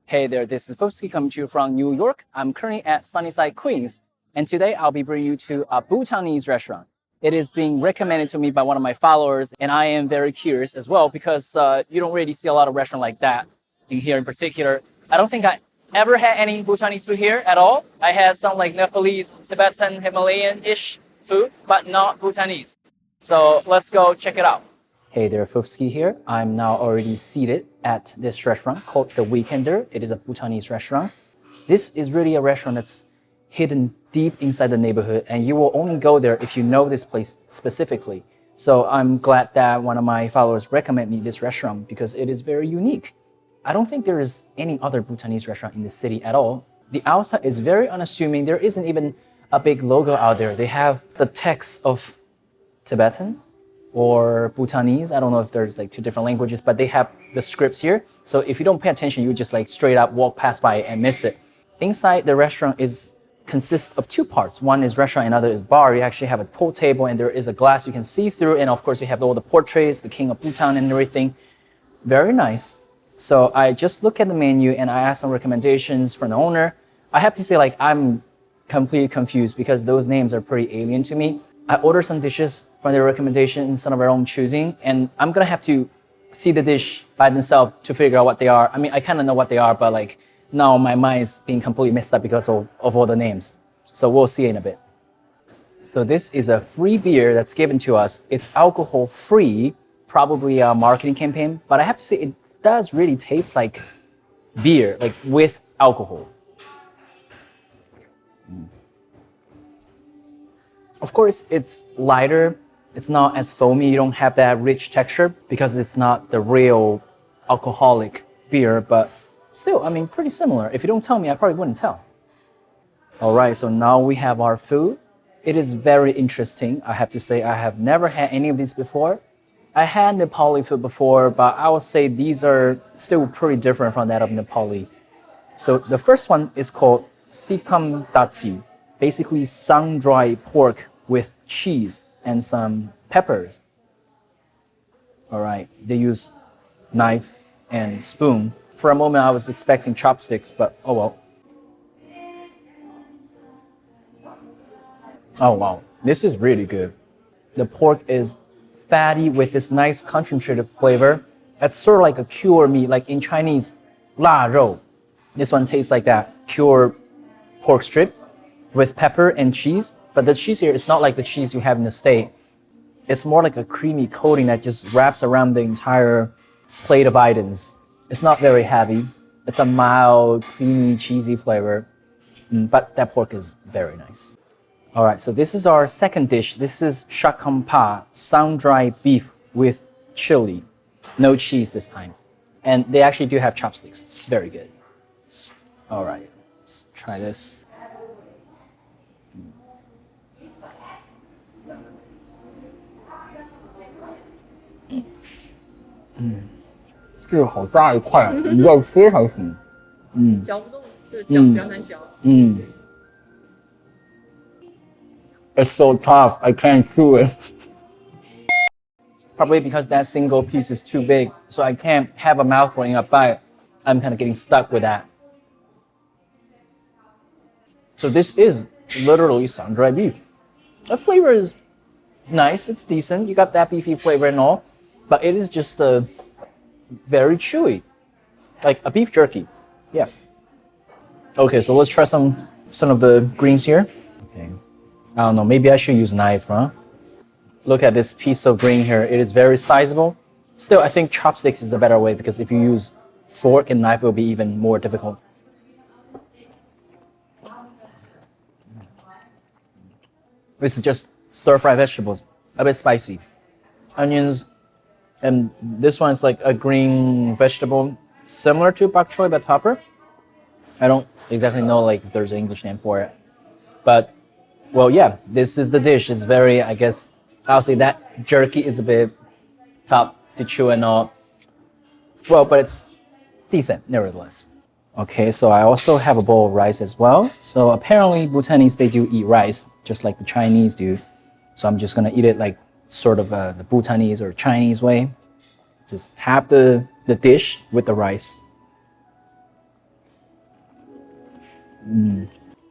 Hey there, this is Fufski coming to you from New York. I'm currently at Sunnyside Queens, and today I'll be bringing you to a Bhutanese restaurant. It is being recommended to me by one of my followers, and I am very curious as well because you don't really see a lot of restaurants like that in here in particular. I don't think I ever had any Bhutanese food here at all. I had some like Nepalese, Tibetan, Himalayan-ish food, but not Bhutanese. So let's go check it out. Hey there, Fufski here. I'm now already seated at this restaurant called The Weekender. It is a Bhutanese restaurant. This is really a restaurant that's hidden deep inside the neighborhood, and you will only go there if you know this place specifically. So I'm glad that one of my followers recommended me this restaurant because it is very unique. I don't think there is any other Bhutanese restaurant in the city at all. The outside is very unassuming. There isn't even a big logo out there. They have the text of Tibetan or Bhutanese. I don't know if there's like two different languages, but they have the scripts here. So if you don't pay attention, you just like straight up walk past by and miss it. Inside the restaurant consists of two parts. One is restaurant, another is bar. You actually have a pool table and there is a glass you can see through. And of course you have all the portraits, the king of Bhutan and everything. Very nice. So I just look at the menu and I ask some recommendations from the owner. I have to say like I'm completely confused because those names are pretty alien to me. I ordered some dishes from their recommendation instead of our own choosing, and I'm gonna have to see the dish by themselves to figure out what they are. I mean, I kind of know what they are, but like now my mind is being completely messed up because of all the names. So we'll see in a bit. So this is a free beer that's given to us. It's alcohol free, probably a marketing campaign, but I have to say it does really taste like beer, like with alcohol. Of course, it's lighter. It's not as foamy. You don't have that rich texture because it's not the real alcoholic beer, but still, I mean, pretty similar. If you don't tell me, I probably wouldn't tell. All right, so now we have our food. It is very interesting. I have to say, I have never had any of these before. I had Nepali food before, but I would say these are still pretty different from that of Nepali. So the first one is called Sikam Datsi. Basically sun-dried pork with cheese and some peppers. All right, they use knife and spoon. For a moment, I was expecting chopsticks, but oh well. Oh wow, this is really good. The pork is fatty with this nice concentrated flavor. It's sort of like a cured meat, like in Chinese, 腊肉. This one tastes like that, cured pork strip with pepper and cheese, but the cheese here is not like the cheese you have in the States. It's more like a creamy coating that just wraps around the entire plate of items. It's not very heavy. It's a mild, creamy, cheesy flavor, but that pork is very nice. All right, so this is our second dish. This is Shakam Paa, sun-dried beef with chili. No cheese this time. And they actually do have chopsticks. Very good. All right, let's try this. It's so tough, I can't chew it. Probably because that single piece is too big, so I can't have a mouthful in a bite. I'm kind of getting stuck with that. So this is literally sun-dried beef. The flavor is nice, it's decent. You got that beefy flavor and all, but it is just very chewy, like a beef jerky. Yeah. Okay, so let's try some of the greens here. Okay. I don't know, maybe I should use a knife, huh? Look at this piece of green here. It is very sizable. Still, I think chopsticks is a better way because if you use fork and knife, it will be even more difficult. This is just stir-fried vegetables, a bit spicy. Onions, and this one is like a green vegetable, similar to bok choy but tougher. I don't exactly know like if there's an English name for it. But, well, yeah, this is the dish. It's very, I guess, I'll say that jerky is a bit tough to chew and all. Well, but it's decent, nevertheless. Okay, so I also have a bowl of rice as well. So apparently Bhutanese, they do eat rice, just like the Chinese do. So I'm just gonna eat it like sort of the Bhutanese or Chinese way. Just have the dish with the rice.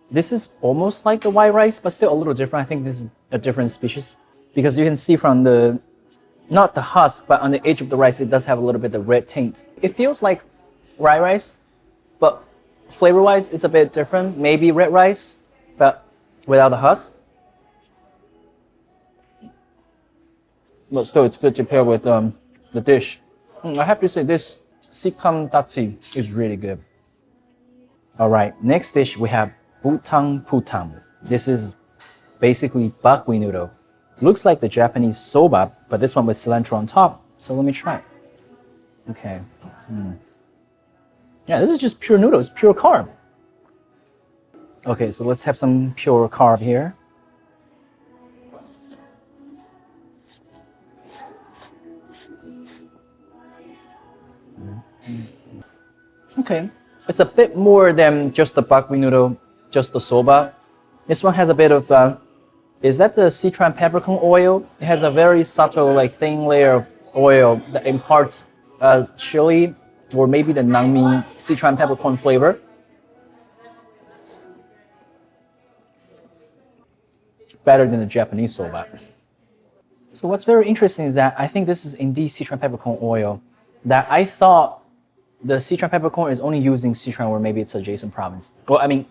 This is almost like the white rice, but still a little different. I think this is a different species because you can see from the, not the husk, but on the edge of the rice, it does have a little bit of red tint. It feels like rye rice, but flavor-wise, it's a bit different. Maybe red rice, but without the husk. But still, it's good to pair with the dish. I have to say this Sikam Datsi is really good. All right, next dish we have Bumthang Putang. This is basically buckwheat noodle. Looks like the Japanese soba, but this one with cilantro on top. So let me try. Okay. Yeah, this is just pure noodles, pure carb. Okay, so let's have some pure carb here. Okay, it's a bit more than just the buckwheat noodle, just the soba. This one has a bit of, is that the Sichuan peppercorn oil? It has a very subtle, like thin layer of oil that imparts chili or maybe the Nangmin Sichuan peppercorn flavor. Better than the Japanese soba. So what's very interesting is that I think this is indeed Sichuan peppercorn oil. That I thought the Sichuan peppercorn is only used in Sichuan, or maybe it's adjacent province. Well, I mean,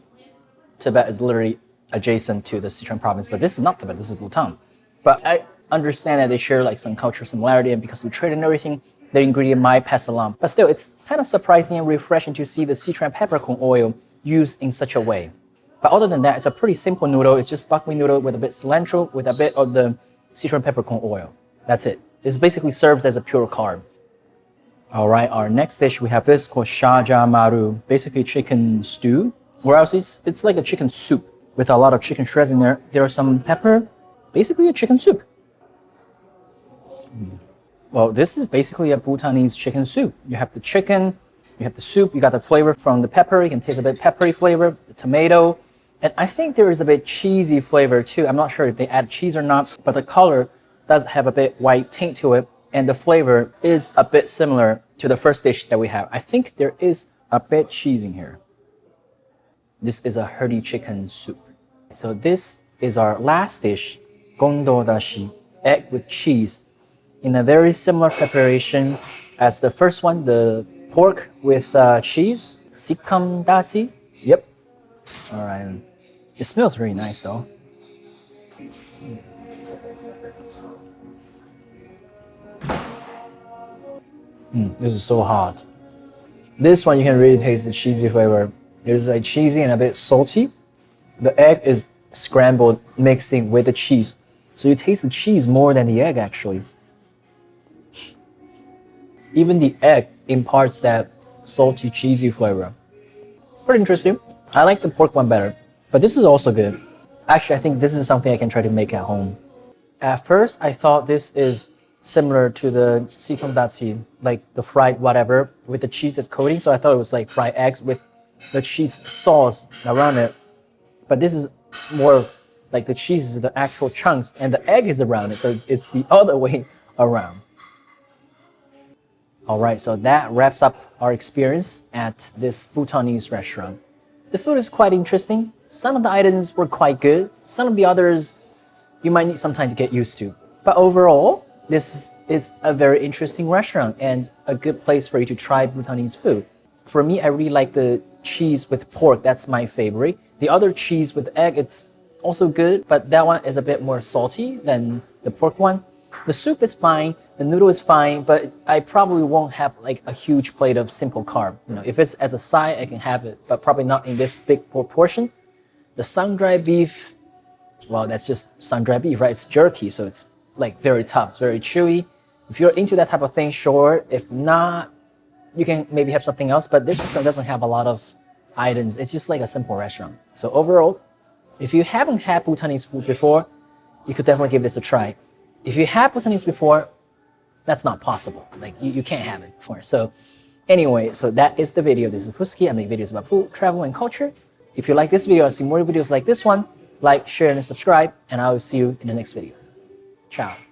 Tibet is literally adjacent to the Sichuan province, but this is not Tibet, this is Bhutan. But I understand that they share like some cultural similarity, and because we trade and everything, their ingredient might pass along. But still, it's kind of surprising and refreshing to see the Sichuan peppercorn oil used in such a way. But other than that, it's a pretty simple noodle. It's just buckwheat noodle with a bit cilantro, with a bit of the Sichuan peppercorn oil. That's it. This basically serves as a pure carb. All right, our next dish, we have this called Jasha Maru, basically chicken stew, or else it's like a chicken soup with a lot of chicken shreds in there. There are some pepper, basically a chicken soup. Well, this is basically a Bhutanese chicken soup. You have the chicken, you have the soup, you got the flavor from the pepper, you can taste a bit peppery flavor, the tomato, and I think there is a bit cheesy flavor too. I'm not sure if they add cheese or not, but the color does have a bit white tint to it. And the flavor is a bit similar to the first dish that we have. I think there is a bit cheese in here. This is a hearty chicken soup. So this is our last dish, Gondo Datshi, egg with cheese, in a very similar preparation as the first one, the pork with cheese, Sikam Datsi. Yep. All right. It smells very nice though. This is so hot. This one you can really taste the cheesy flavor. It's like cheesy and a bit salty. The egg is scrambled, mixing with the cheese. So you taste the cheese more than the egg actually. Even the egg imparts that salty, cheesy flavor. Pretty interesting. I like the pork one better, but this is also good. Actually, I think this is something I can try to make at home. At first, I thought this is similar to the Sikam Datsi, like the fried whatever with the cheese as coating. So I thought it was like fried eggs with the cheese sauce around it. But this is more like the cheese is the actual chunks and the egg is around it. So it's the other way around. All right, so that wraps up our experience at this Bhutanese restaurant. The food is quite interesting. Some of the items were quite good. Some of the others you might need some time to get used to. But overall, this is a very interesting restaurant and a good place for you to try Bhutanese food. For me, I really like the cheese with pork. That's my favorite. The other cheese with egg, it's also good, but that one is a bit more salty than the pork one. The soup is fine, the noodle is fine, but I probably won't have like a huge plate of simple carb. You know, if it's as a side, I can have it, but probably not in this big proportion. The sun-dried beef, well, that's just sun-dried beef, right? It's jerky, so it's like very tough, it's very chewy. If you're into that type of thing, sure. If not, you can maybe have something else, but this restaurant doesn't have a lot of items. It's just like a simple restaurant. So overall, if you haven't had Bhutanese food before, you could definitely give this a try. If you had Bhutanese before, that's not possible. Like you can't have it before. So anyway, so that is the video. This is Fufski. I make videos about food, travel, and culture. If you like this video or see more videos like this one, like, share, and subscribe, and I will see you in the next video. Ciao.